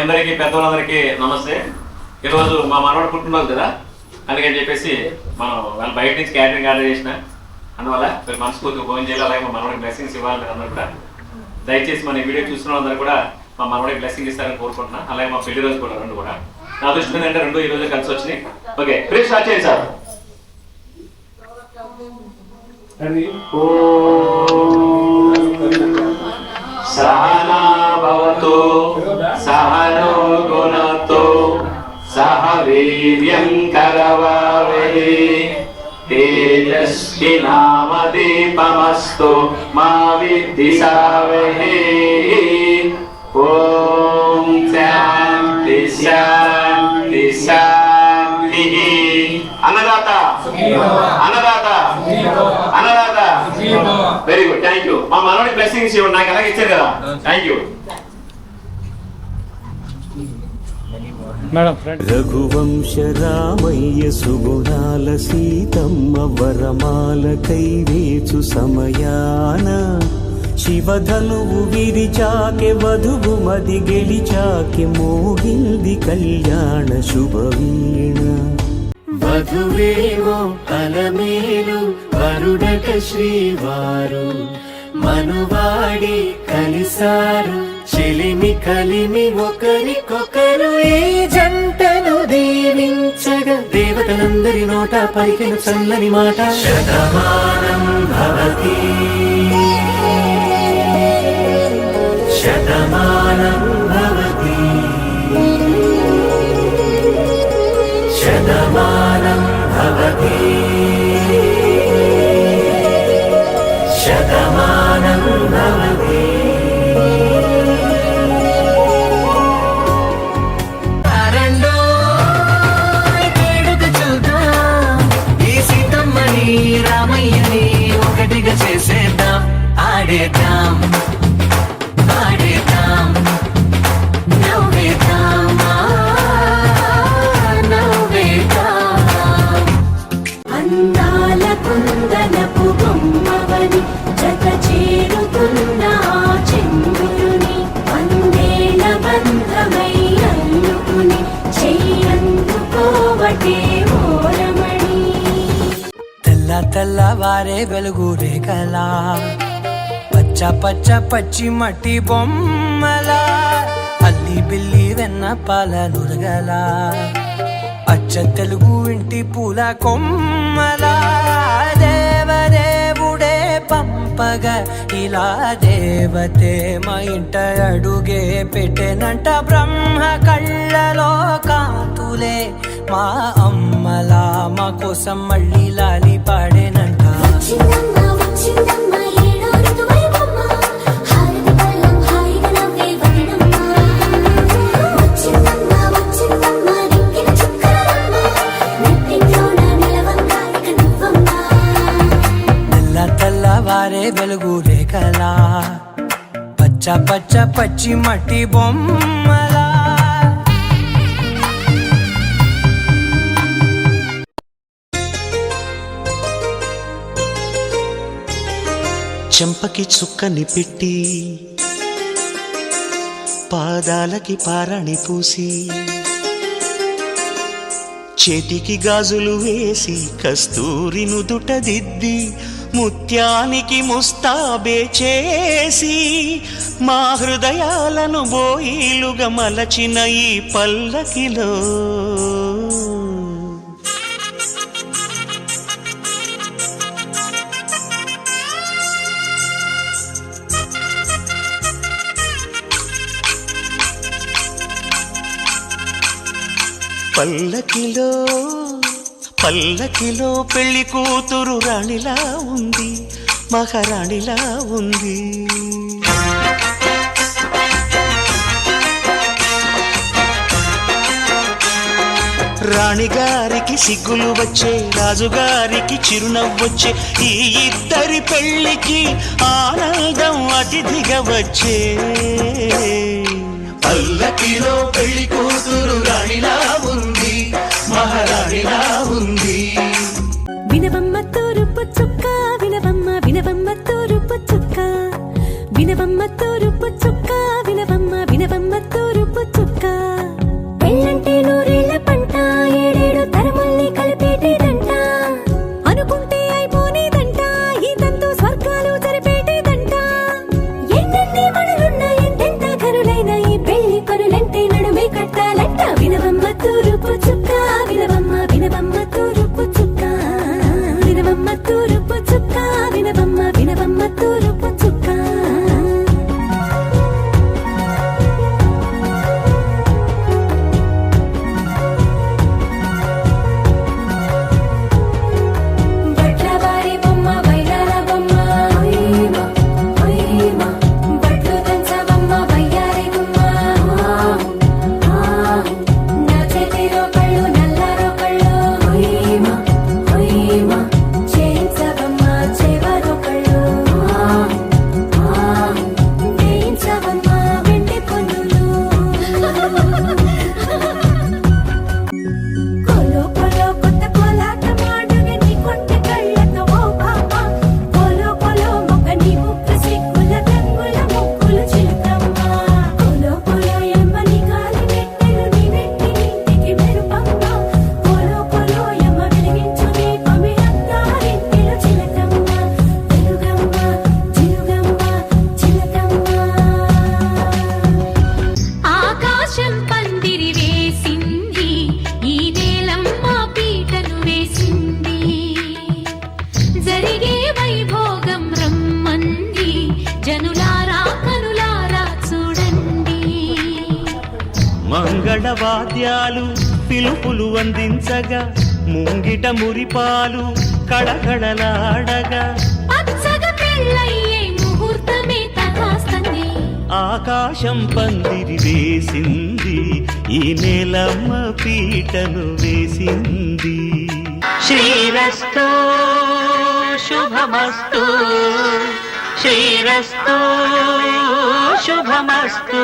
అందరికీ పెద్దవాళ్ళందరికీ నమస్తే. ఈరోజు మా మనవాడు పుట్టినరోజు కదా, అందుకని చెప్పేసి మనం వాళ్ళ బయట నుంచి క్యాటరింగ్ ఆర్డర్ చేసిన అందువల్ల మీరు మనస్ఫూర్తిగా భోజనం చేయాలి. అలాగే మా మనవాడికి బ్లెస్సింగ్స్ ఇవ్వాలి. అందరూ కూడా దయచేసి మన వీడియో చూస్తున్న అందరూ కూడా మా మనవాడికి బ్లెస్సింగ్ ఇస్తారని కోరుకుంటున్నాను. అలాగే మా పెళ్లి రోజు కూడా రెండు కూడా నా దృష్టి ఏంటంటే రెండు ఈ రోజు కలిసి వచ్చినాయి. ఓకే, ప్లీజ్ స్టార్ట్ చేయండి సార్. సహనా భవతు సహనో గుణతో సహ వీర్యం కరవావహై తేజస్వినామదీపమస్తు మా విద్విషావహై. ఓం శాంతి శాంతి శాంతి. అన్నదాత అన్నదాత అన్నదాత. Very good, thank you. మా మనోడి బ్లెస్సింగ్స్ ఇవ్వండి, నాకు అలాగే ఇచ్చారు కదా. Thank you. రఘువంశ రామయ్య సుగుణాల సీతమ్మ వరమాల కైవేచు సమయాన శివధనువు విరిచాకె వధువు మది గెలిచాకె మోగింది కళ్యాణ శుభవీణ. వధువేవో అలమేలు వరుడట శ్రీవారు మనువాడి కలిసారు చెలిమి కలిమి ఒకరికొకరు ఈ జంటను దీవించగా దేవతలందరి నోట పలికిన చల్లని మాట శతమానం భవతి శతమానం భవతి శతమానం భవతి శతమానం భవతి. రామయ్యని ఒకటిగా చేసేద్దాం, ఆడేద్దాం ఆడేద్దాం నవ్వేద్దాం నవ్వేద్దాం. అందాల కుందనపు బొమ్మవని జత చేరుతున్న చంద్రుని వందేల బంధమై అల్లుకుని చెయ్యందుకోవటే తెల్లవారే వెలుగు రేఖలా పచ్చ పచ్చ పచ్చి మట్టి బొమ్మలా అల్లి బిల్లి వెన్న పాల నురగలా అచ్చ తెలుగు ఇంటి పూల కొమ్మలా దేవదేవుడే పంపగా ఇలా దేవతే మా ఇంట అడుగే పెట్టెనంట. బ్రహ్మ కళ్ళలో కాంతులే మా అమ్మలా మా కోసం మళ్ళీ లాలి పాడేనంట. నెల్ల తెల్లవారే వెలుగు రేఖలా పచ్చ పచ్చ పచ్చి మట్టి బొమ్మలా. చెంపకి చుక్కని పెట్టి పాదాలకి పారణి పూసి చేతికి గాజులు వేసి కస్తూరి నుదుట దిద్ది ముత్యానికి ముస్తాబే చేసి మా హృదయాలను బోయిలుగా మలచిన ఈ పల్లకిలో పల్లకిలో పల్లకిలో పెళ్లి కూతురు రాణిలా ఉంది, మహారాణిలా ఉంది. రాణిగారికి సిగ్గులు వచ్చే, రాజుగారికి చిరునవ్వొచ్చే, ఈ ఇద్దరి పెళ్లికి ఆనందం అతిథిగా వచ్చే. పల్లకిలో పెళ్లి కూతురు రాణిలా ఉంది, మహారాణిలా ఉంది. వినవమ్మ తూరుపు చుక్క, వినవమ్మ వినవమ్మ తూరుపు చుక్క, వినవమ్మ తూరుపు చుక్క, వినవమ్మ వినవమ్మ తూరుపు చుక్క. మంగళవాద్యాలు పిలుపులు అందించగా ముంగిట మురిపాలు కళకళలాడగా పచ్చగా పెళ్ళయ్యే ముహూర్తమే తహాస్తంది. ఆకాశం పందిరి వేసింది, ఈ నేలమ్మ పీటను వేసింది. శ్రీరస్తు శుభమస్తు, శ్రీరస్తు శుభమస్తు.